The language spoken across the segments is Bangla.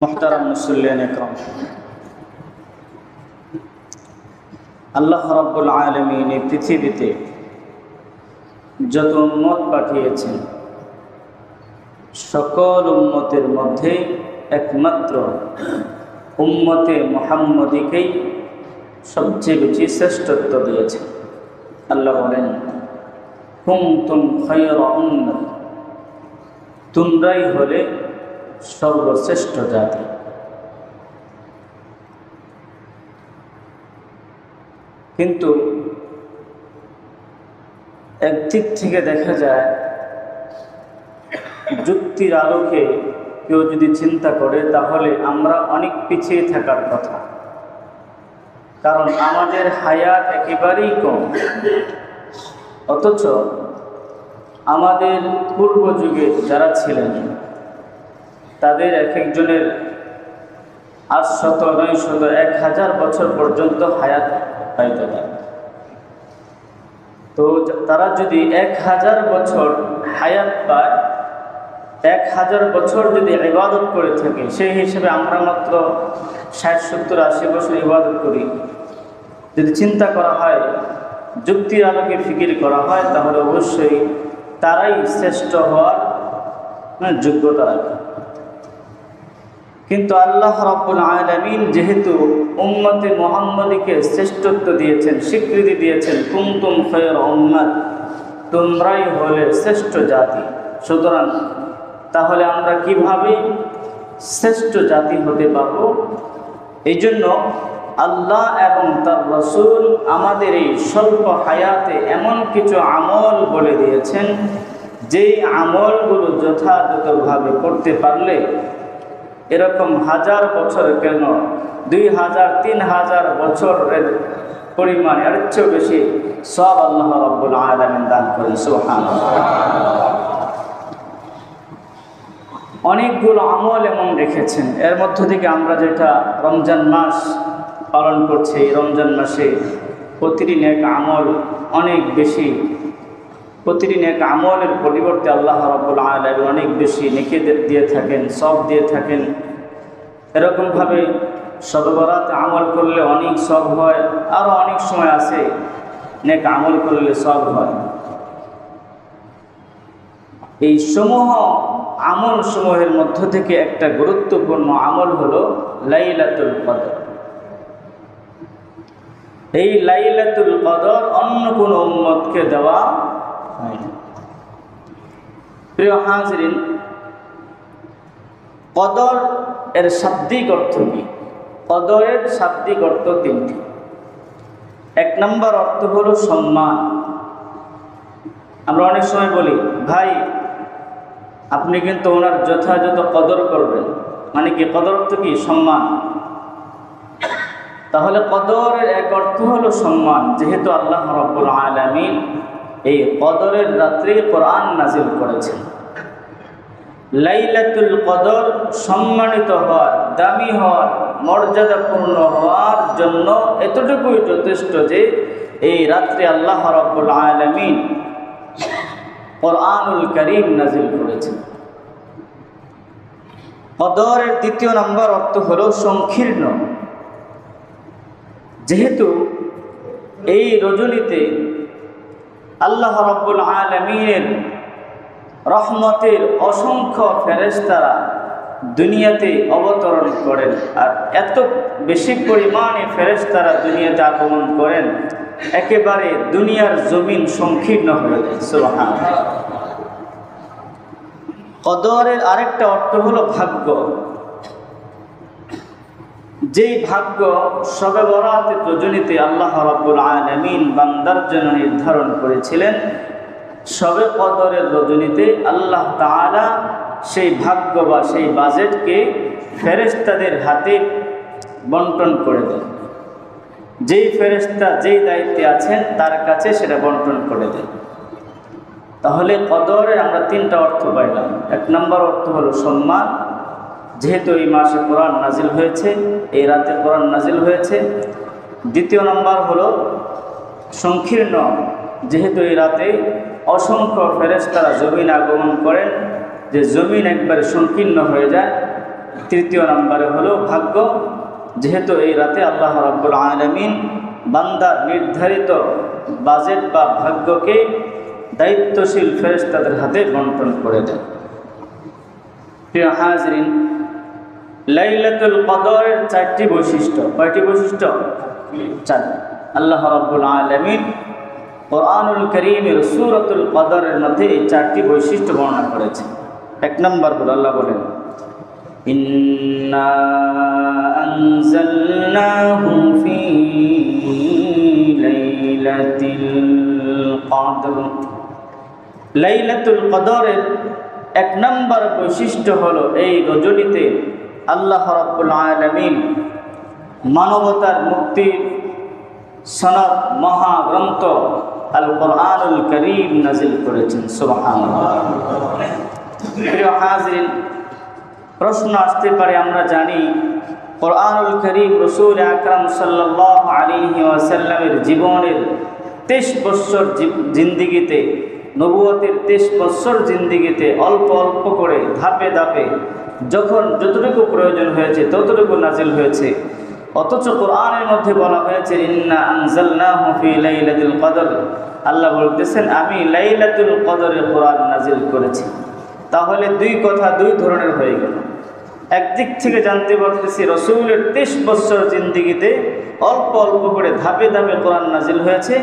মুহতারাম মুসল্লিয়ান ইকরাম, আল্লাহ রাব্বুল আলামিন এই পৃথিবীতে যত উম্মত পাঠিয়েছেন সকল উম্মতের মধ্যে একমাত্র উম্মতে মুহাম্মদীকেই সবচেয়ে বেশি শ্রেষ্ঠত্ব দিয়েছেন। আল্লাহ বলেন, কুনতুম খায়রা উম্মাহ, তোমরাই হলে সর্বশ্রেষ্ঠ জাতি। কিন্তু একদিক থেকে দেখা যায়, যুক্তির আলোকে কেউ যদি চিন্তা করে তাহলে আমরা অনেক পিছিয়ে থাকার কথা, কারণ আমাদের হায়াত একেবারেই কম। অথচ আমাদের পূর্ব যুগে যারা ছিলেন তাদের এক একজনের 800, 900, 1000 বছর পর্যন্ত হায়াত পাইতে পারে। তো তারা যদি 1000 বছর হায়াত পায়, 1000 বছর যদি ইবাদত করে থাকে, সেই হিসেবে আমরা মাত্র 60, 70, 80 বছর ইবাদত করি। যদি চিন্তা করা হয়, যুক্তির আলোকে ফিকির করা হয়, তাহলে অবশ্যই তারাই শ্রেষ্ঠ হওয়ার যোগ্যতা রাখে। কিন্তু আল্লাহ রাব্বুল আলামিন যেহেতু উম্মতে মুহাম্মদীকে শ্রেষ্ঠত্ব দিয়েছেন, স্বীকৃতি দিয়েছেন, কুনতুম খায়রা উম্মাহ, তোমরাই হলে শ্রেষ্ঠ জাতি, সুতরাং তাহলে আমরা কিভাবে শ্রেষ্ঠ জাতি হতে পারব? এই জন্য আল্লাহ এবং তার রাসূল আমাদের এই স্বল্প হায়াতে এমন কিছু আমল বলে দিয়েছেন, যেই আমলগুলো যথাযথভাবে করতে পারলে এরকম 1000 বছর কেন 2000, 3000 বছরের পরিমাণ এর চেয়েও বেশি সব আল্লাহ রাব্বুল আলামিন দান করেন। সুবহানাল্লাহ। অনেকগুলো আমল এমন রেখেছেন, এর মধ্য থেকে আমরা যেটা রমজান মাস পালন করছি, এই রমজান মাসে প্রতিটি নেক আমল অনেক বেশি, প্রতিটি নেক আমলের পরিবর্তে আল্লাহ রাব্বুল আলামিন অনেক বেশি নেকি দিয়ে থাকেন, সব দিয়ে থাকেন। এরকমভাবে শবে বরাতে আমল করলে অনেক সব হয়, আরও অনেক সময় আছে নেক আমল করলে সব হয়। এই সমূহ আমল সমূহের মধ্য থেকে একটা গুরুত্বপূর্ণ আমল হলো লাইলাতুল কদর। এই লাইলাতুল কদর অন্য কোনো উম্মতকে দেওয়া হয়নি। প্রিয় হাজিরিন, কদর এর শাব্দিক অর্থ কি? কদরের শাব্দিক অর্থ 3টি। 1 নম্বর অর্থ হলো সম্মান। আমরা অনেক সময় বলি, ভাই আপনি কিন্তু ওনার যথাযথ কদর করবেন, মানে কি? কদর অর্থ কি? সম্মান। তাহলে কদরের এক অর্থ হলো সম্মান। যেহেতু আল্লাহ রাব্বুল আলামিন এই কদরের রাত্রে কোরআন নাজিল করেছেন, লাইলাতুল কদর সম্মানিত হওয়ার, দামি হওয়ার, মর্যাদাপূর্ণ হওয়ার জন্য এতটুকুই যথেষ্ট যে এই রাত্রে আল্লাহ রাব্বুল আলামিন কোরআনুল কারীম নাজিল করেছেন। কদরের 2 নম্বর অর্থ হলো সংকীর্ণ। যেহেতু এই রজনীতে আল্লাহ রাব্বুল আলামিনের রহমতের অসংখ্য ফেরেশতারা দুনিয়াতে অবতরণ করেন, আর এত বেশি পরিমাণে ফেরেশতারা দুনিয়াতে আগমন করেন, একেবারে দুনিয়ার জমিন সংকীর্ণ হয়ে যায়। সুবহানাল্লাহ। কদরের আরেকটা অর্থ হলো ভাগ্য। যেই ভাগ্য শবে বরাতের রজনীতে আল্লাহ রাব্বুল আলামিন বান্দার জন্য নির্ধারণ করেছিলেন, শবে কদরের রজনীতে আল্লাহ তাআলা সেই ভাগ্য বা সেই বাজেটকে ফেরেশতাদের হাতে বন্টন করে দেন। যেই ফেরেশতা যেই দায়িত্বে আছেন তার কাছে সেটা বন্টন করে দেন। তাহলে কদরের আমরা 3টা অর্থ পাইলাম। 1 নম্বর অর্থ হলো সম্মান, যেহেতু এই মাসে কোরআন নাজিল হয়েছে, এই রাতে কোরআন নাজিল হয়েছে। 2 নম্বর হলো সংকীর্ণ, যেহেতু এই রাতে অসংখ্য ফেরেশতারা জমিন আগমন করেন, যে জমিন একবারে সংকীর্ণ হয়ে যায়। তৃতীয় নম্বরে হলো ভাগ্য। যেহেতু এই রাতে আল্লাহ রাব্বুল আলামিন বান্দার নির্ধারিত বাজেট বা ভাগ্যকে দায়িত্বশীল ফেরেশতাদের হাতে বন্টন করে দেন। প্রিয় হাজরিন, লাইলাতুল কদরের 4টি বৈশিষ্ট্য। কয়টি বৈশিষ্ট্য? 4। আল্লাহ রাব্বুল আলামিন কোরআনুল কারীমের সূরাতুল কদরের মধ্যে এই 4টি বৈশিষ্ট্য বর্ণনা করেছেন। 1 নম্বর হলো আল্লাহ বলেন, ইন্না আনজালনাহু ফি লাইলাতিল কদর। লাইলাতুল কদরের 1 নম্বর বৈশিষ্ট্য হলো এই রজনীতে আল্লাহ রাব্বুল আলামিন মানবতার মুক্তির সনদ মহাগ্রন্থ আল কোরআনুল কারীম নাজিল করেছেন। সুবহানাল্লাহ। প্রিয় হাজরিন, প্রশ্ন আসতে পারে, আমরা জানি কোরআনুল কারীম রাসূল আকরাম সাল্লাল্লাহু আলাইহি ওয়াসাল্লামের জীবনের 23 বছর জিন্দেগিতে, নবুয়তের 23 বছর জিন্দেগিতে অল্প অল্প করে ধাপে ধাপে যখন যতটুকু প্রয়োজন হয়েছে ততটুকু নাজিল হয়েছে। অথচ কোরআনের মধ্যে বলা হয়েছে ইন্না আনজালনাহু ফি লাইলাতুল কদর। আল্লাহ বলতেছেন আমি লাইলাতুল কদরে কোরআন নাজিল করেছি। তাহলে দুই কথা দুই ধরনের হয়ে গেল। একদিক থেকে জানতে পারতেছি রাসূলের 23 বছর জিন্দেগিতে অল্প অল্প করে ধাপে ধাপে কোরআন নাজিল হয়েছে,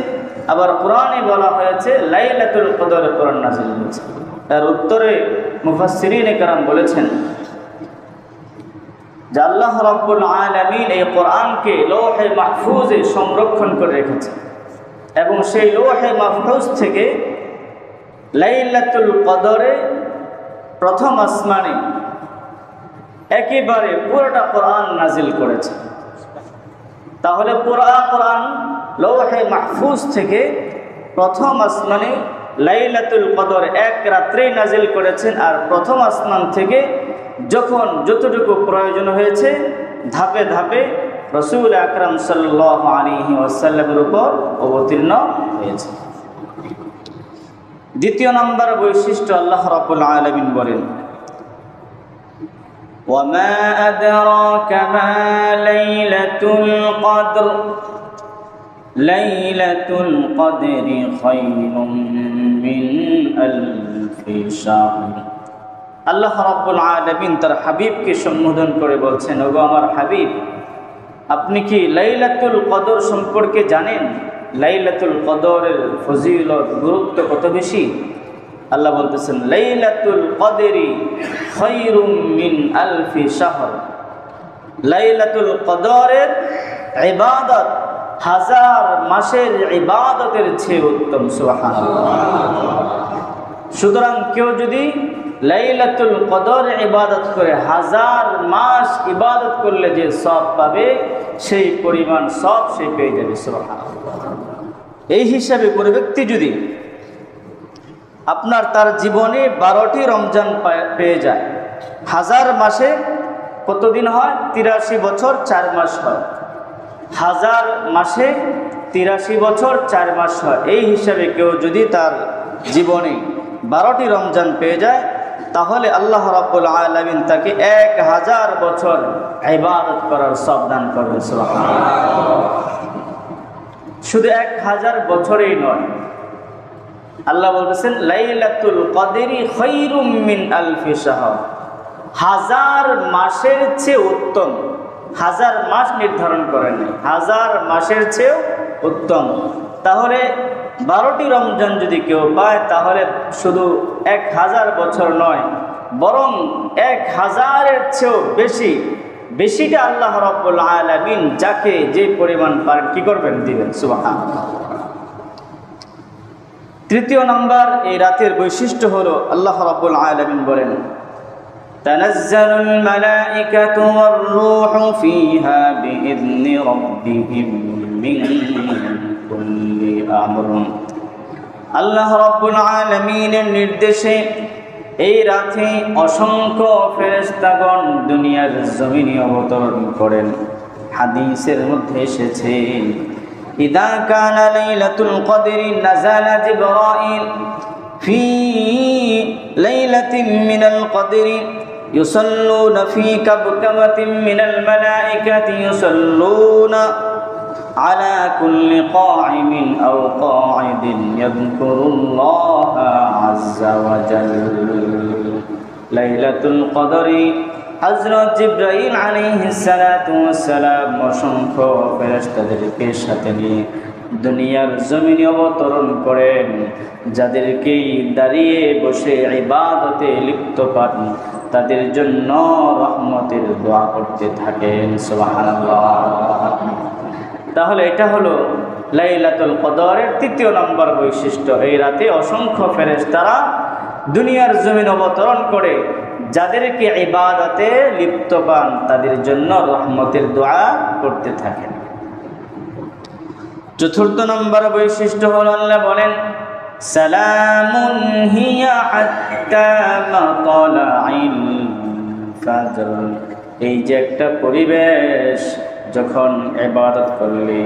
আবার কোরআনে বলা হয়েছে লাইলাতুল কদরে কোরআন নাজিল হয়েছে। এর উত্তরে মুফাসসিরিনে কেরাম বলেছেন যে আল্লাহ রাব্বুল আলামিন এই কোরআনকে লৌহে মাহফুজে সংরক্ষণ করে রেখেছেন এবং সেই লৌহে মাহফুজ থেকে লাইলাতুল কদরে প্রথম আসমানে একেবারে পুরোটা কোরআন নাজিল করেছে। তাহলে পুরা কোরআন লৌহে মাহফুজ থেকে প্রথম আসমানে লাইলাতুল কদর 1 রাত্রে নাজিল করেছেন, আর প্রথম আসমান থেকে যখন যতটুকু প্রয়োজন হয়েছে ধাপে ধাপে রাসূল আকরাম সাল্লাল্লাহু আলাইহি ওয়াসাল্লামের উপর অবতীর্ণ হয়েছে। দ্বিতীয় নম্বর বৈশিষ্ট্য আল্লাহ রাব্বুল আলামিন বলেন, ওয়ামা আদরাকা মা লাইলাতুল কদর লাইলাতুল কদরি খায়রুম মিন আলফি শাহর। আল্লাহ রাব্বুল আলামিন তার হাবিবকে সম্বোধন করে বলছেন, ওগো আমার হাবিব, আপনি কি লাইলাতুল কদর সম্পর্কে জানেন? লাইলাতুল কদরের ফজিলত গুরুত্ব কত বেশি? আল্লাহ বলতেছেন লাইলাতুল কদরি খায়রুম মিন আলফি শাহর। লাইলাতুল কদরের ইবাদত 1000 মাসের ইবাদতের চেয়ে উত্তম। সুবহানাল্লাহ। সুতরাং কেউ যদি লাইলাতুল কদর ইবাদত করে 1000 মাস ইবাদত করলে যে সওয়াব পাবে সেই পরিমাণ সওয়াব সে পেয়ে যাবে। সুবহানাল্লাহ। এই হিসাবে কোনো ব্যক্তি যদি তার জীবনে 12টি রমজান পেয়ে যায়, 1000 মাসে কতদিন হয়? 83 বছর 4 মাস হয়। 1000 মাসে 83 বছর 4 মাস হয়। এই হিসাবে কেউ যদি তার জীবনে 12টি রমজান পেয়ে যায় তাহলে আল্লাহ রাব্বুল আলামিন তাকে 1000 বছর ইবাদত করার সওয়াব দান করবেন। সুবহানাল্লাহ। শুধু 1000 বছরেই নয়, আল্লাহ বলতেছেন লাইলাতুল কদরি খায়রুম মিন আলফি শাহর। 1000 মাসের চেয়ে উত্তম। 1000 মাস নির্ধারণ করেন নাই, 1000 মাসের চেয়েও উত্তম। তাহলে 12টি রমজান যদি কেউ পায় তাহলে শুধু 1000 বছর নয়, বরং 1000-এর চেয়েও বেশিটা আল্লাহ রাব্বুল আলামিন যাকে যে পরিমাণ পারেন কি করবেন? দিবেন। সুবহানাল্লাহ। তৃতীয় নম্বর এই রাতের বৈশিষ্ট্য হলো আল্লাহ রাব্বুল আলামিন বলেন, তানাজ্জালুল মালাইকাতু ওয়ার রূহু ফিহা বিইذনি রাব্বিহিম মিন কুল্লি আমর। আল্লাহ রাব্বুল আলামিনের নির্দেশে এই রাতে অসংখ্য ফেরেশতাগণ দুনিয়ার জমিনে অবতরণ করেন। হাদিসের মধ্যে এসেছে ইদা কানা লাইলাতুল কদরি নাযালা জিবরাইল ফি লাইলাতিন মিনাল কদরি ইউসাল্লুনা ফি কাবকামাতিন মিনাল মালাইকাতি ইউসাল্লুনা আলা কুল্লি কাইমিন আও কাইদিন ইয়াযকুরুল্লাহা আযজা ওয়া জাল্লা। লাইলাতুল কদরি হযরত জিবরাইল আলাইহিস সালাতু ওয়াস সালাম অসংখ্য ফেরেশতাদেরকে সাথে নিয়ে দুনিয়ার জমিনে অবতরণ করেন, যাদেরকে দাঁড়িয়ে বসে ইবাদতে লিপ্ত পান তাদের জন্য রহমতের দোয়া করতে থাকেন। সুবহানাল্লাহ। তাহলে এটা হলো লাইলাতুল কদরের তৃতীয় নম্বর বৈশিষ্ট্য। এই রাতে অসংখ্য ফেরেশতারা দুনিয়ার জমিন অবতরণ করে যাদেরকে ইবাদতে লিপ্ত পান তাদের জন্য রহমতের দোয়া করতে থাকেন। চতুর্থ নম্বর বৈশিষ্ট্য হলো আল্লাহ বলেন সালামুন হিয়া হাত্তা মাতলাইল ফাজর। এই যে একটা পরিবেশ, যখন ইবাদত করলে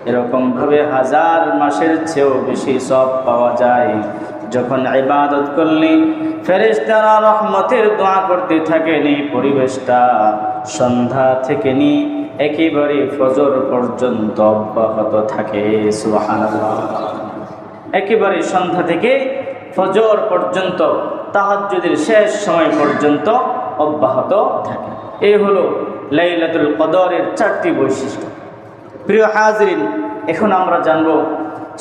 এরকম ভাবে হাজার মাসের চেয়েও বেশি সওয়াব পাওয়া যায়। যখন ইবাদত করলে ফেরেশতারা রহমতের দোয়া করতে থাকেন, এই পরিবেশটা সন্ধ্যা থেকে নিয়ে একেবারে ফজর পর্যন্ত অব্যাহত থাকে। সুবহানাল্লাহ। একেবারে সন্ধ্যা থেকে ফজর পর্যন্ত তাহাজ্জুদের শেষ সময় পর্যন্ত অব্যাহত থাকে। এই হলো লাইলাতুল কদরের চারটি বৈশিষ্ট্য। প্রিয় হাজরিন, এখন আমরা জানব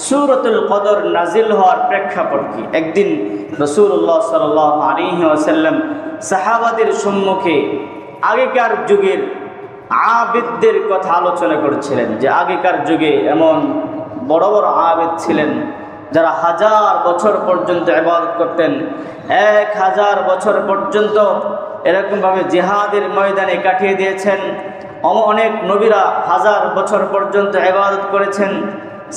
সূরাতুল কদর নাজিল হওয়ার প্রেক্ষাপট কি। একদিন রাসূলুল্লাহ সাল্লাল্লাহু আলাইহি ওয়াসাল্লাম সাহাবাদের সম্মুখে আগেকার যুগের আবিদদের কথা আলোচনা করছিলেন, যে আগেকার যুগে এমন বড় বড় আবিদ ছিলেন যারা হাজার বছর পর্যন্ত ইবাদত করতেন। 1000 বছর পর্যন্ত এরকমভাবে জিহাদের ময়দানে কাটিয়ে দিয়েছেন। অনেক নবীরা 1000 বছর পর্যন্ত ইবাদত করেছেন।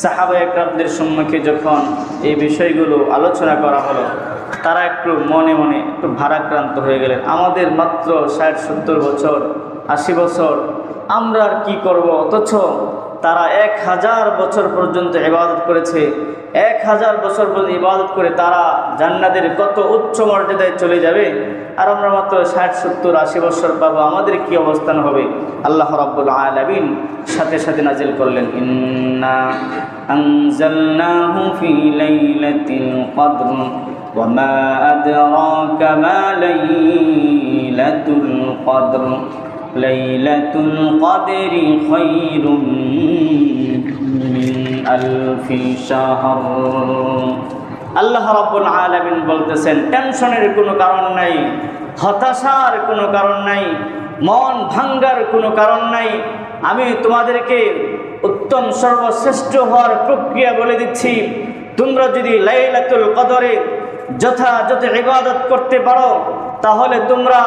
সাহাবায়ে কেরামদের সম্মুখে যখন এই বিষয়গুলো আলোচনা করা হলো, তারা একটু মনে মনে একটু ভারাক্রান্ত হয়ে গেলেন। আমাদের মাত্র 60-70 বছর, 80 বছর, আমরা আর কি করব? অথচ তারা 1000 বছর পর্যন্ত ইবাদত করেছে। 1000 বছর পর্যন্ত ইবাদত করে তারা জান্নাতের কত উচ্চ মর্যাদায় চলে যাবে, আর আমরা মাত্র 60-70-80 বছর পাবো। আমাদের কি অবস্থান হবে? আল্লাহ রাব্বুল আলামিন সাথে সাথে নাজিল করলেন ইন্না আনজালনাহু ফি লাইলাতিল কদর ওয়া মা আদরাকা মা লাইলাতুল কদর লাইলাতুল কদরি খায়রুম মিন আলফি শাহর। আল্লাহ রাব্বুল আলামিন বলতেছেন, টেনশনের কোনো কারণ নাই, হতাশার কোনো কারণ নাই, মন ভাঙ্গার কোনো কারণ নাই। আমি তোমাদেরকে উত্তম সর্বশ্রেষ্ঠ হওয়ার প্রক্রিয়া বলে দিচ্ছি। তোমরা যদি লাইলাতুল কদরে যথাযথ ইবাদত করতে পারো, তাহলে তোমরা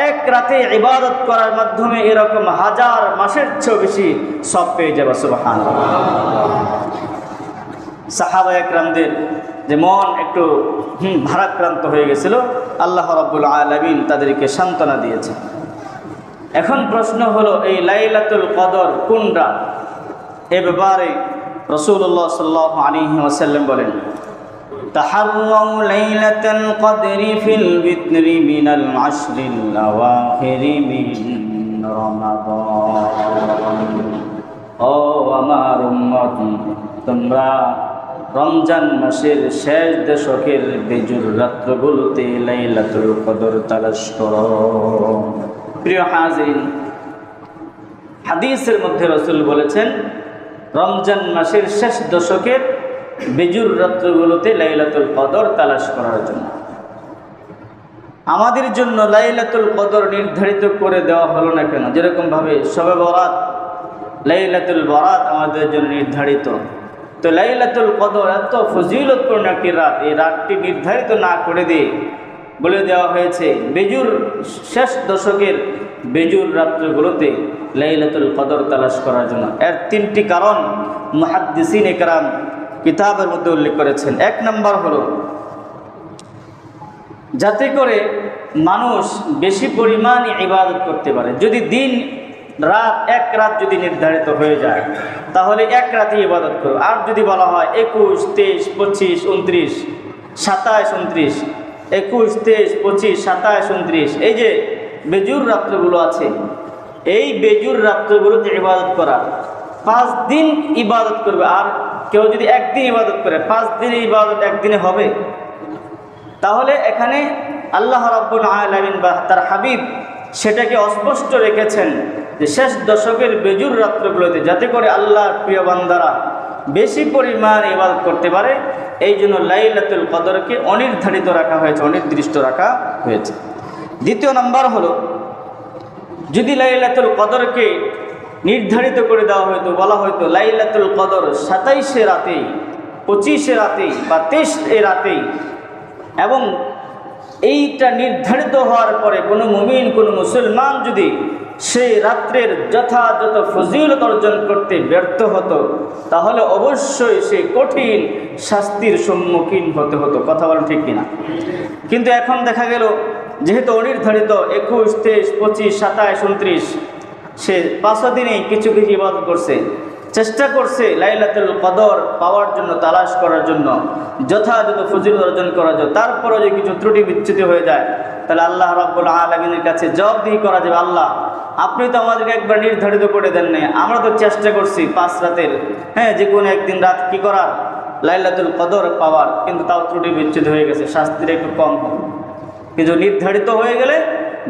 এক রাতে ইবাদত করার মাধ্যমে এরকম 1000 মাসের চেয়েও বেশি সওয়াব পেয়ে যাবে। সুবহানাল্লাহ। সাহাবায়ে কেরামদের যে মন একটু ভারাক্রান্ত হয়ে গেছিল, আল্লাহ রাব্বুল আলামিন তাদেরকে সান্ত্বনা দিয়েছেন। এখন প্রশ্ন হলো, এই লাইলাতুল কদর কোন রাত? এ ব্যাপারে রাসূলুল্লাহ সাল্লাল্লাহু আলাইহি ওয়াসাল্লাম বলেন তাহাররাউ লাইলাতুল কদরি ফিল বিতরি মিনাল আশরিল আওয়াখিরি মিন রমাদান। ও আমার উম্মত, তোমরা রমজান মাসের শেষ দশকের বেজুর রাত্রগুলোতে লাইলাতুল কদর তালাশ করো। প্রিয় হাজিরিন, হাদিসের মধ্যে রাসূল বলেছেন রমজান মাসের শেষ দশকের বেজুর রাত্রগুলোতে লাইলাতুল কদর তালাশ করার জন্য। আমাদের জন্য লাইলাতুল কদর নির্ধারিত করে দেওয়া হলো না কেন? যেরকম ভাবে শবে বরাত, লাইলাতুল বরাত আমাদের জন্য নির্ধারিত, তো লাইলাতুল কদর এত ফজিলতপূর্ণ একটি রাত, এই রাতটি নির্ধারিত না করে দিয়ে বলে দেওয়া হয়েছে বেজুর শেষ দশকের বেজুর রাত্রগুলোতে লাইলাতুল কদর তালাশ করার জন্য। এর 3টি কারণ মুহাদ্দিসিনে কেরাম কিতাবের মধ্যে উল্লেখ করেছেন। 1 নম্বর হলো যাতে করে মানুষ বেশি পরিমাণে ইবাদত করতে পারে। যদি দিন রাত এক রাত যদি নির্ধারিত হয়ে যায়, তাহলে এক রাতে ইবাদত করো। আর যদি বলা হয় 21, 23, 25, 29, 27, 29, 21, 23, 25, 27, 29 এই যে বেজুর রাত্রগুলো আছে, এই বেজুর রাত্রগুলোতে ইবাদত করা, 5 দিন ইবাদত করবে। আর কেউ যদি একদিন ইবাদত করে 5 দিনের ইবাদত একদিনে হবে? তাহলে এখানে আল্লাহ রাব্বুল আলামিন বা তার হাবিব সেটাকে অস্পষ্ট রেখেছেন যে শেষ দশকের বেজুর রাত্রগুলোতে যাতে করে আল্লাহর প্রিয় বান্দারা বেশি পরিমাণ ইবাদত করতে পারে, এই জন্য লাইলাতুল কদরকে অনির্ধারিত রাখা হয়েছে, অনির্দিষ্ট রাখা হয়েছে। দ্বিতীয় নাম্বার হলো, যদি লাইলাতুল কদরকে নির্ধারিত করে দেওয়া হয়তো, বলা হয়তো লাইলাতুল কদর 27 রাতেই, 25 রাতেই বা 23 রাতেই, এবং এইটা নির্ধারিত হওয়ার পরে কোনো মুমিন, কোনো মুসলমান যদি সেই রাত্রের যথাযথ ফজিলত অর্জন করতে ব্যর্থ হতো, তাহলে অবশ্যই সে কঠিন শাস্তির সম্মুখীন হতে হতো। কথা বলেন ঠিক কিনা? কিন্তু এখন দেখা গেল যেহেতু অনির্ধারিত 21, 23, 25, 27, 29 সে 5 দিনেই কিছু কিছু ইবাদত করছে, চেষ্টা করছে লাইলাতুল কদর পাওয়ার জন্য, তালাশ করার জন্য, যথাযথ ফজিলত অর্জন করার জন্য। তারপরে যদি কিছু ত্রুটি বিচ্যুতি হয়ে যায়, তাহলে আল্লাহ রাব্বুল আলামিনের কাছে জবাবদিহি করা যাবে, আল্লাহ আপনি তো আমাদেরকে একবার নির্ধারিত করে দেন নাই, আমরা তো চেষ্টা করছি 5 রাতের, যে কোনো একদিন রাত কি করার, লাইলাতুল কদর পাওয়ার, কিন্তু তাও ত্রুটি বিচ্যুতি হয়ে গেছে, শাস্তির একটু কম হবে। কিন্তু নির্ধারিত হয়ে গেলে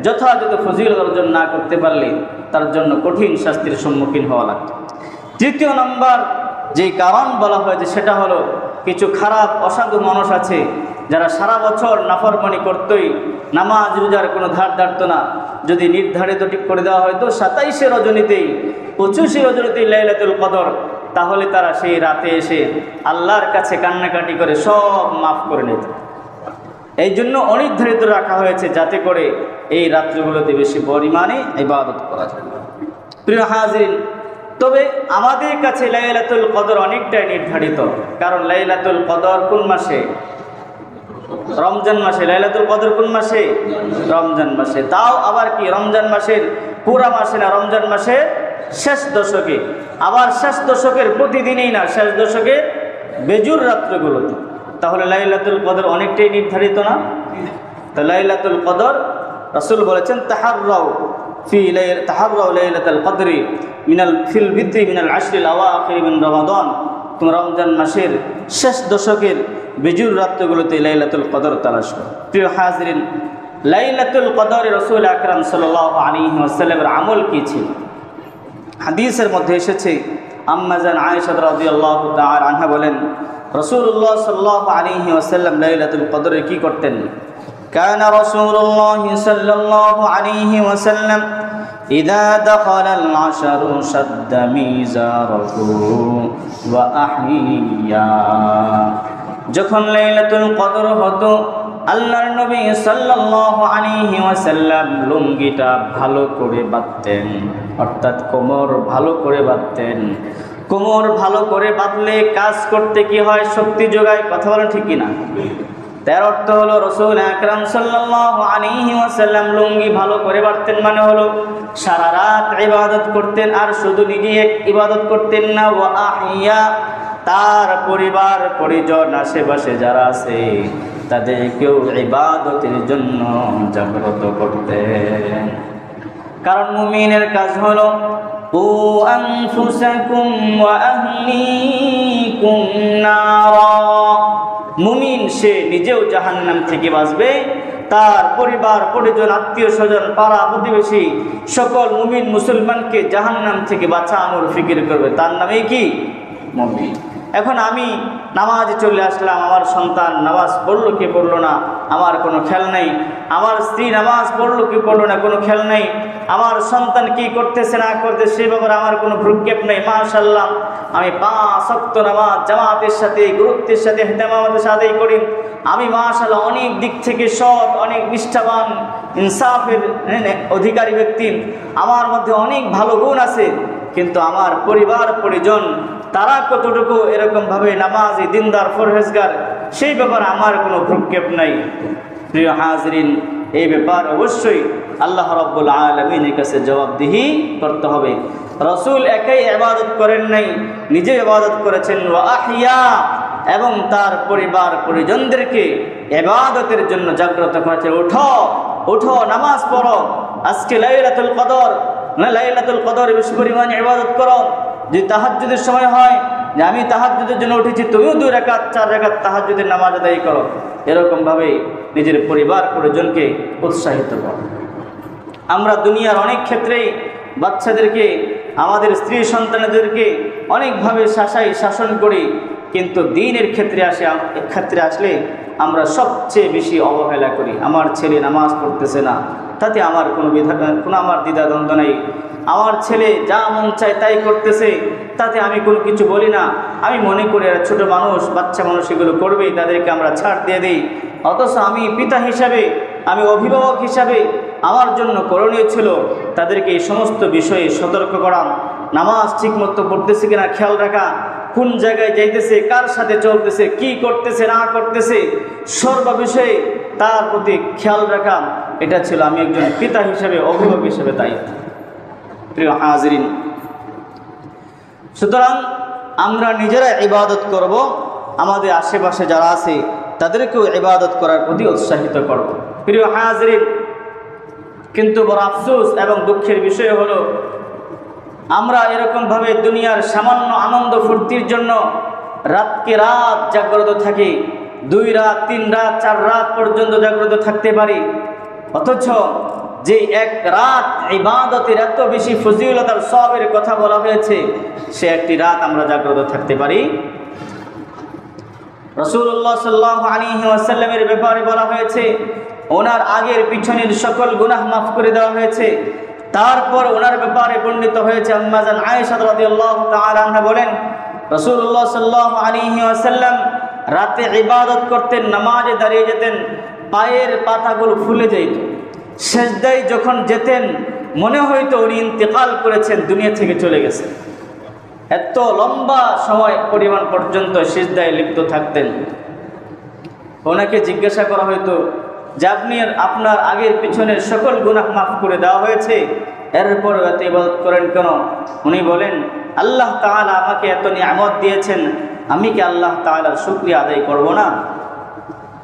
যথাযথ ফজিলত অর্জন না করতে পারলে তার জন্য কঠিন শাস্তির সম্মুখীন হওয়া লাগবে। তৃতীয় নম্বর যে কারণ বলা হয়েছে সেটা হলো, কিছু খারাপ অসাধু মানুষ আছে যারা সারা বছর নাফরমানি করতোই, নামাজ রোজার কোনো ধার ধারত না। যদি নির্ধারিত ঠিক করে দেওয়া হয়তো 27 রজনীতেই, 25 রজনীতেই লাইলাতুল কদর, তাহলে তারা সেই রাতে এসে আল্লাহর কাছে কান্নাকাটি করে সব মাফ করে নিত। এই জন্য অনির্ধারিত রাখা হয়েছে যাতে করে এই রাত্রিগুলোতে বেশি পরিমাণে ইবাদত করা যায়। প্রিয় হাজিরিন, তবে আমাদের কাছে লাইলাতুল কদর অনেকটাই নির্ধারিত, কারণ লাইলাতুল কদর কোন মাসে? রমজান মাসে। লাইলাতুল কদর কোন মাসে? রমজান মাসে। তাও আবার কি রমজান মাসের পুরা মাসে না, রমজান মাসের শেষ দশকে। আবার শেষ দশকের প্রতিদিনই না, শেষ দশকের বেজুর রাত্রগুলোতে। তাহলে লাইলাতুল কদর অনেকটাই নির্ধারিত না? তো লাইলাতুল কদর রাসূল বলেছেন, তাহাররাউ লাইলাতুল কদরি ফিল বিদ্রি মিনাল আশরিল আওয়াখির মিন রমাদান। তোমরা রমজান মাসের শেষ দশকের বেজুর রাত্রগুলোতে লাইলাতুল কদর তালাশ করো। প্রিয় হাজিরিন, লাইলাতুল কদরে রাসূল আকরাম সাল্লাল্লাহু আলাইহি ওয়াসাল্লামের আমল কি ছিল? হাদিসের মধ্যে এসেছে, আম্মা জান আয়েশা রাদিয়াল্লাহু তাআলা আনহা বলেন, রাসূলুল্লাহ সাল্লাল্লাহু আলাইহি ওয়াসাল্লাম লাইলাতুল কদরে কি করতেন? কানা রাসূলুল্লাহ সাল্লাল্লাহু আলাইহি ওয়াসাল্লাম ইযা দাখালাল আশরু শাদ্দা মিজারাহু ওয়া আহিয়া। যখন লাইলাতুল কদর হতো, আল্লাহর নবী সাল্লাল্লাহু আলাইহি ওয়াসাল্লাম লুঙ্গিটা ভালো করে বাঁধতেন, অর্থাৎ কোমর ভালো করে বাঁধতেন। কোমর ভালো করে বাঁধলে কাজ করতে কি হয়? শক্তি যোগায়। কথা বলেন ঠিক কিনা? তার অর্থ হলো রাসূল আকরাম সাল্লাল্লাহু আলাইহি ওয়াসাল্লাম লুঙ্গি ভালো করে বাঁধতেন মানে হলো সারা রাত ইবাদত করতেন, আর শুধু নিজে ইবাদত করতেন না, ওয়া আহিয়া, তার পরিবার পরিজন আশেপাশে যারা আছে তাদেরকেও ইবাদতের জন্য জাগ্রত করতেন। কারণ মুমিনের কাজ হলো কু আনফুসাকুম ওয়া আহলিকুম নারা। মুমিন সে নিজেও জাহান্নাম থেকে বাঁচবে, তার পরিবার পরিজন আত্মীয় স্বজন পাড়া প্রতিবেশী সকল মুমিন মুসলমানকে জাহান্নাম থেকে বাঁচানোর ফিকির করবে, তার নামেই কি মুমিন। এখন আমি নামাজে চলে আসলাম, আমার সন্তান নামাজ পড়লো কি পড়লো না আমার কোনো খেয়াল নেই, আমার স্ত্রী নামাজ পড়লো কি পড়লো না কোনো খেয়াল নেই, আমার সন্তান কি করতেছে না করতেছে সে ব্যাপারে আমার কোনো ভ্রুক্ষেপ নেই। মাশাআল্লাহ, আমি 5 ওয়াক্ত নামাজ জামাতের সাথে গুরুত্বের সাথে ইহতিমামের সাথে করি, আমি মাশাআল্লাহ অনেক দিক থেকে সৎ, অনেক নিষ্ঠাবান, ইনসাফের অধিকারী ব্যক্তি, আমার মধ্যে অনেক ভালো গুণ আছে, কিন্তু আমার পরিবার পরিজন তারা কতটুকু এরকমভাবে নামাজি দিনদার পরহেজগার সেই ব্যাপারে আমার কোনো ভ্রুক্ষেপ নাই। প্রিয় হাজরিন, এই ব্যাপার অবশ্যই আল্লাহ রাব্বুল আলামিনের কাছে জবাবদিহি করতে হবে। রাসূল একাই ইবাদত করেন নাই, নিজে ইবাদত করেছেন, ওয়া আহিয়া, এবং তার পরিবার পরিজনদেরকে ইবাদতের জন্য জাগ্রত করেছে। ওঠো ওঠো, নামাজ পড়ো, আজকে লাইলাতুল কদর, লাইলাতুল কদরে বেশি পরিমাণ ইবাদত করো। যদি তাহাজ্জুদের সময় হয় যে আমি তাহাজ্জুদের জন্য উঠেছি, তুমিও 2 রাকাত 4 রাকাত তাহাজ্জুদের নামাজ আদায় করো। এরকমভাবে নিজের পরিবার পরিজনকে উৎসাহিত করো। আমরা দুনিয়ার অনেক ক্ষেত্রেই বাচ্চাদেরকে, আমাদের স্ত্রী সন্তানদেরকে অনেকভাবে শাসন করি, কিন্তু দ্বীনের ক্ষেত্রে আসলে আমরা সবচেয়ে বেশি অবহেলা করি। আমার ছেলে নামাজ পড়তেছে না, তাতে আমার কোনো আমার দ্বিধাদ্বন্দ্ব নেই। আমার ছেলে যা মন চায় তাই করতেছে, তাতে আমি কোনো কিছু বলি না। আমি মনে করি এরা ছোটো মানুষ, বাচ্চা মানুষ, এগুলো করবেই, তাদেরকে আমরা ছাড় দিয়ে দিই। অথচ আমি পিতা হিসাবে, আমি অভিভাবক হিসাবে আমার জন্য করণীয় ছিল তাদেরকে এই সমস্ত বিষয়ে সতর্ক করা, নামাজ ঠিকমতো পড়তেছে কিনা খেয়াল রাখা, কোন জায়গায় যাইতেছে, কার সাথে চলতেছে, কি করতেছে না করতেছে, সর্ব বিষয়ে তার প্রতি খেয়াল রাখা। এটা ছিল আমি একজন পিতা হিসেবে, অভিভাবক হিসেবে দায়িত্ব। প্রিয় হাজিরিন, সুতরাং আমরা নিজেরা ইবাদত করব, আমাদের আশেপাশে যারা আছে তাদেরকেও ইবাদত করার প্রতি উৎসাহিত করব। প্রিয় হাজিরিন, কিন্তু বড় আফসোস এবং দুঃখের বিষয় হলো আমরা এরকমভাবে দুনিয়ার সামান্য আনন্দ ফুর্তির জন্য রাতকে রাত জাগ্রত থাকি, 2 রাত 3 রাত 4 রাত পর্যন্ত জাগ্রত থাকতে পারি। অথচ যে 1 রাত ইবাদতের এত বেশি ফজিলতার সওয়াবের কথা বলা হয়েছে, সে একটি রাত আমরা জাগ্রত থাকতে পারি। রাসূলুল্লাহ সাল্লাল্লাহু আলাইহি ওয়াসাল্লামের ব্যাপারে বলা হয়েছে ওনার আগের পিছনের সকল গুনাহ মাফ করে দেওয়া হয়েছে। তারপর ওনার ব্যাপারে বর্ণিত হয়েছে আম্মা জান আয়েশা রাদিয়াল্লাহু তাআলা আনহা বলেন, রাসূলুল্লাহ সাল্লাল্লাহু আলাইহি ওয়াসাল্লাম রাতে ইবাদত করতেন, নামাজে দাঁড়িয়ে যেতেন, পায়ের পাতাগুলো ফুলে যেত। সিজদায় যখন যেতেন মনে হইতো উনি ইন্তেকাল করেছেন, দুনিয়া থেকে চলে গেছেন। এত লম্বা সময় পরিমাণ পর্যন্ত সিজদায় লিপ্ত থাকতেন। ওনাকে জিজ্ঞাসা করা হইতো যে আপনি আপনার আগের পিছনের সকল গুনাহ মাফ করে দেওয়া হয়েছে, এরপর এত ইবাদত করেন কেন? উনি বলেন, আল্লাহ তাআলা আমাকে এত নিয়ামত দিয়েছেন, আমি কি আল্লাহ তাআলার শুকরিয়া আদায় করব না?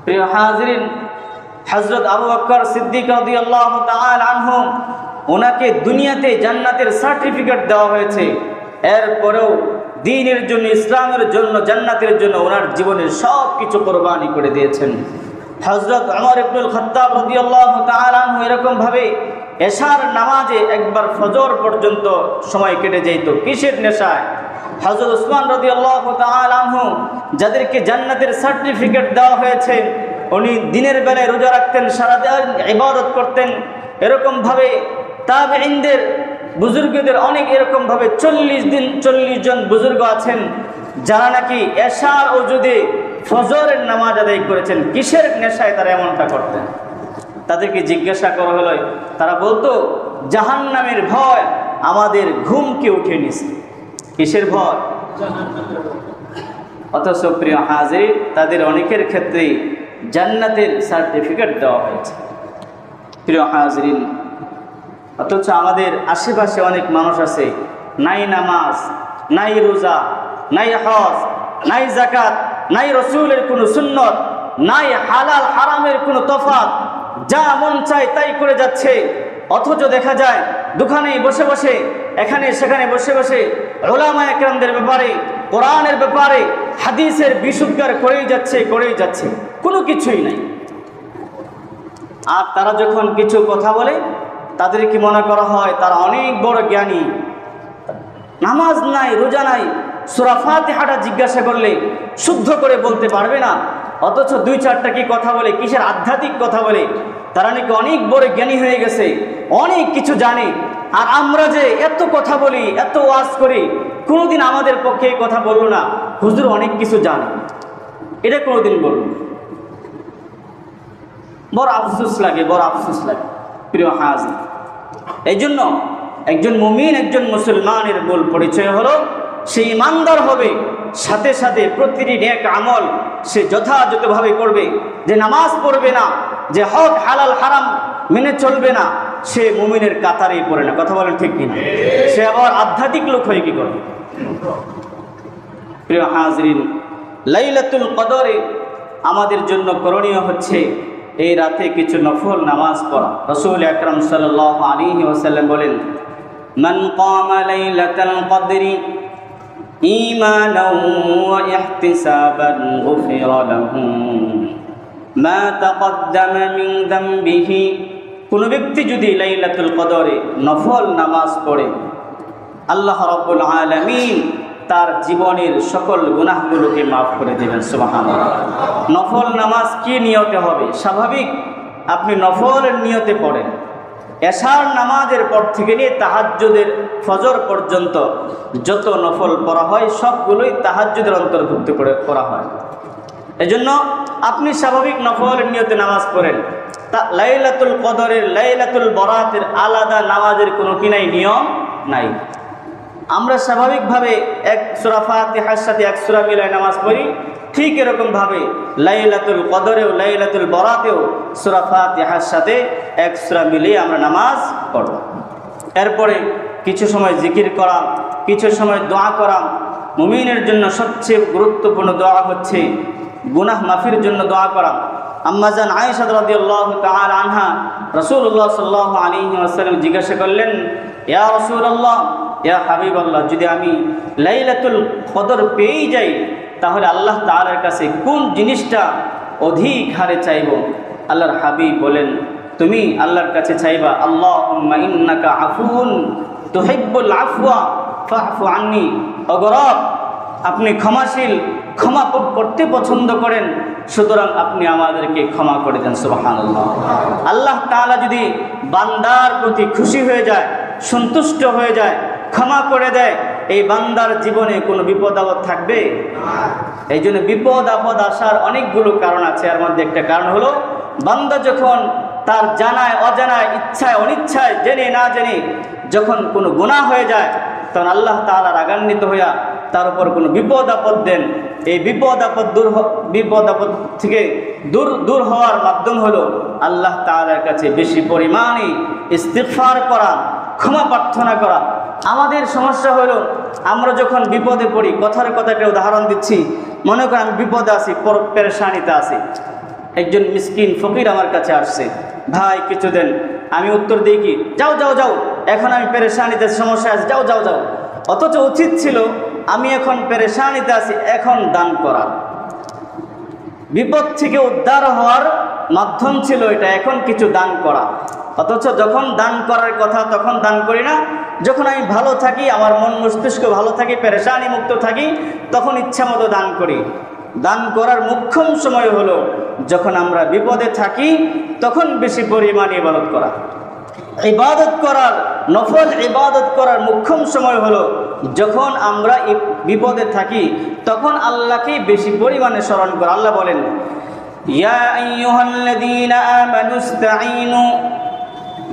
প্রিয় হাজিরিন, হযরত আবু বকর সিদ্দিক রাদিয়াল্লাহু তাআলা আনহু, ওনাকে দুনিয়াতে জান্নাতের সার্টিফিকেট দেওয়া হয়েছে, এরপরেও দ্বীনের জন্য, ইসলামের জন্য, জান্নাতের জন্য ওনার জীবনের সব কিছু কোরবানি করে দিয়েছেন। হযরত ওমর ইবনুল খাত্তাব রাদিয়াল্লাহু তাআলা আনহু এরকমভাবে এশার নামাজে একবার ফজর পর্যন্ত সময় কেটে যেত। কিসের নেশায়? হযরত উসমান রাদিয়াল্লাহু তাআলা আনহু, যাদেরকে জান্নাতের সার্টিফিকেট দেওয়া হয়েছে, উনি দিনের বেলায় রোজা রাখতেন, সারাদিন ইবাদত করতেন। এরকমভাবে তাবেঈনদের, বুজুর্গদের অনেক এরকমভাবে 40 জন বুজুর্গ আছেন যারা নাকি এশার ওজুদে ফজরের নামাজ আদায় করেছেন। কিসের নেশায় তারা এমনটা করতেন? তাদেরকে জিজ্ঞাসা করা হলো, তারা বলতো জাহান্নামের ভয় আমাদের ঘুমকে উঠিয়ে নিছে। কিসের ভয়? অথচ প্রিয় হাজির, তাদের অনেকের ক্ষেত্রেই জান্নাতের সার্টিফিকেট দেওয়া হয়েছে। প্রিয় হাজিরিন, অথচ আমাদের আশেপাশে অনেক মানুষ আছে, নাই নামাজ, নাই রোজা, নাই হজ, নাই যাকাত, নাই রসুলের কোনো সুন্নত, নাই হালাল হারামের কোনো তফাৎ, যা মন চায় তাই করে যাচ্ছে। অথচ দেখা যায় দোকানে বসে বসে, এখানে সেখানে বসে বসে উলামায়ে কেরামদের ব্যাপারে, কোরআনের ব্যাপারে, হাদিসের বিশুদ্ধার করেই যাচ্ছে, কোনো কিছুই নাই। আর তারা যখন কিছু কথা বলে, তাদেরকে মনে করা হয় তারা অনেক বড় জ্ঞানী। নামাজ নাই, রোজা নাই, সূরা ফাতিহাটা জিজ্ঞাসা করলে শুদ্ধ করে বলতে পারবে না। অথচ 2-4টা কি কথা বলে, কিসের আধ্যাত্মিক কথা বলে। তারা নাকি অনেক বড় জ্ঞানী হয়ে গেছে, অনেক কিছু জানে। আর আমরা যে এত কথা বলি, এত ওয়াজ করি, কোনোদিন আমাদের পক্ষে এই কথা বললো না, হুজুর অনেক কিছু জানে, এটা কোনোদিন বলল। বড় আফসোস লাগে, বড় আফসোস লাগে। প্রিয় হাজির, এই জন্য একজন মুমিন, একজন মুসলমানের মূল পরিচয় হলো সে ইমানদার হবে, সাথে সাথে প্রতিটি নেক আমল সে যথাযথভাবে করবে। যে নামাজ পড়বে না, যে হক হালাল হারাম মেনে চলবে না, সে মুমিনের কাতারেই পড়ে না। কথা বলেন ঠিক কিনা? সে আবার আধ্যাত্মিক লোক হয়ে কি করবে? প্রিয় হাজিরিন, লাইলাতুল কদরে আমাদের জন্য করণীয় হচ্ছে এই রাতে কিছু নফল নামাজ পড়া। রাসূল আকরাম সাল্লাল্লাহু আলাইহি ওয়াসাল্লাম বলেন, মান কামা লাইলাতাল কদরি ঈমানান ওয়া ইহতিসাবান গুফিরা লাহু মা তাকদ্দামা মিন যামবিহি। কোন ব্যক্তি যদি লাইলাতুল কদরে নফল নামাজ পড়ে, আল্লাহ রাব্বুল আলামিন তার জীবনের সকল গুনাহগুলোকে মাফ করে দেবেন। সুবহানাল্লাহ। নফল নামাজ কি নিয়তে হবে? স্বাভাবিক আপনি নফলের নিয়তে পড়েন। এশার নামাজের পর থেকে নিয়ে তাহাজ্জুদের ফজর পর্যন্ত যত নফল পড়া হয় সবগুলোই তাহাজ্জুদের অন্তর্ভুক্ত করে করা হয়। এজন্য আপনি স্বাভাবিক নফলের নিয়তে নামাজ পড়েন। তা লাইলাতুল কদরের, লাইলাতুল বরাতের আলাদা নামাজের কোনো কি নাই, নিয়ম নাই। আমরা স্বাভাবিকভাবে এক সূরা ফাতিহার সাথে এক সূরা মিলায় নামাজ পড়ি, ঠিক এরকমভাবে লাইলাতুল কদরেও লাইলাতুল বরাতেও সূরা ফাতিহার সাথে এক সূরা মিলিয়ে আমরা নামাজ পড়ব। এরপরে কিছু সময় জিকির করা, কিছু সময় দোয়া করা। মুমিনের জন্য সবচেয়ে গুরুত্বপূর্ণ দোয়া হচ্ছে গুনাহ মাফির জন্য দোয়া করা। আম্মা জান আয়েশা রাদিয়াল্লাহু তাআলা আনহা রাসূলুল্লাহ সাল্লাল্লাহু আলাইহি ওয়াসাল্লাম জিজ্ঞাসা করলেন, ইয়া রাসূলুল্লাহ, ইয়া হাবিবাল্লাহ, যদি আমি লাইলাতুল কদর পেয়ে যাই তাহলে আল্লাহ তাআলার কাছে কোন জিনিসটা অধিক হারে চাইব? আল্লাহর হাবিব বলেন, তুমি আল্লাহর কাছে চাইবা, আল্লাহুম্মা ইন্নাকা আফুন তুহিব্বুল আফওয়া ফাফু আন্নি। অগরব, আপনি ক্ষমাশীল, ক্ষমা করতে পছন্দ করেন, সুতরাং আপনি আমাদেরকে ক্ষমা করে দেন। সুবহানাল্লাহ। আল্লাহ তাআলা যদি বান্দার প্রতি খুশি হয়ে যায়, সন্তুষ্ট হয়ে যায়, ক্ষমা করে দেয়, এই বান্দার জীবনে কোনো বিপদ আপদ থাকবে? এই জন্য বিপদ আপদ আসার অনেকগুলো কারণ আছে। এর মধ্যে একটা কারণ হলো বান্দা যখন তার জানায় অজানায়, ইচ্ছায় অনিচ্ছায়, জেনে না জেনে যখন কোনো গুনাহ হয়ে যায়, তখন আল্লাহ তাআলা রাগান্বিত হইয়া তার উপর কোনো বিপদ আপদ দেন। এই বিপদ আপদ থেকে দূর হওয়ার মাধ্যম হলো আল্লাহ তাআলার কাছে বেশি পরিমাণে ইস্তিগফার করা, ক্ষমা প্রার্থনা করা। আমাদের সমস্যা হলো আমরা যখন বিপদে পড়ি, কথার কথা একটা উদাহরণ দিচ্ছি, মনে করেন আমি বিপদে আছি, পেরেশানিতে আছি। একজন মিসকিন ফকির আমার কাছে আসছে, ভাই কিছু দেন। আমি উত্তর দিই কি, যাও যাও যাও, এখন আমি পেরেশানিতে, সমস্যা আছে, যাও যাও যাও। অথচ উচিত ছিল আমি এখন পেরেশানিতে আছি, এখন দান করা। বিপদ থেকে উদ্ধার হওয়ার মাধ্যম ছিল এটা, এখন কিছু দান করা। অথচ যখন দান করার কথা তখন দান করি না। যখন আমি ভালো থাকি, আমার মন মস্তিষ্ক ভালো থাকি, পেরেশানি মুক্ত থাকি, তখন ইচ্ছা মতো দান করি। দান করার মুখ্যম সময় হলো যখন আমরা বিপদে থাকি, তখন বেশি পরিমাণে ইবাদত করা। ইবাদত করার, নফল ইবাদত করার মুখ্যম সময় হলো যখন আমরা বিপদে থাকি, তখন আল্লাহকে বেশি পরিমাণে স্মরণ করা। আল্লাহ বলেন, ইয়া আইয়ুহাল্লাযীনা আমানুস্তাঈনু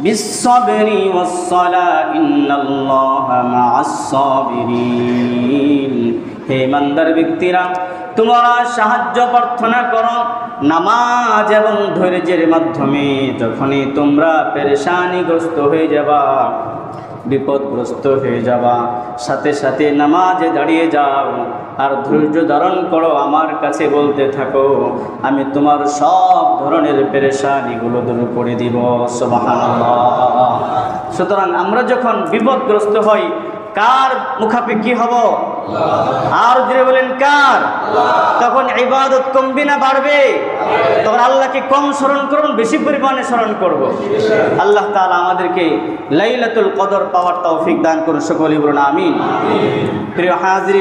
বিস-সাবরি ওয়াস-সালাহ ইন্নাল্লাহা মা'আস-সাবিরিন। হে ইমানদার ব্যক্তিরা, তোমরা সাহায্য প্রার্থনা করো নামাজ এবং ধৈর্যের মাধ্যমে। যখনই তোমরা পেরেশানিগ্রস্ত হয়ে যাবা, বিপদগ্রস্ত হয়ে যাবা, সাথে সাথে নামাজে দাঁড়িয়ে যাও আর ধৈর্য ধারণ করো, আমার কাছে বলতে থাকো, আমি তোমার সব ধরনের পেরেশানিগুলো দূর করে দিব। সুবহানাল্লাহ। সুতরাং আমরা যখন বিপদগ্রস্ত হই, কার মুখাপেক্ষী হব? আর জোরে বলেন কার? তখন ইবাদত কমবে না বাড়বে? তখন আল্লাহকে কম স্মরণ করুন, বেশি পরিমাণে স্মরণ করব। আল্লাহ তাআলা আমাদেরকে লাইলাতুল কদর পাওয়ার তৌফিক দান করুন। সকলেই বলুন আমিন। প্রিয় হাজির।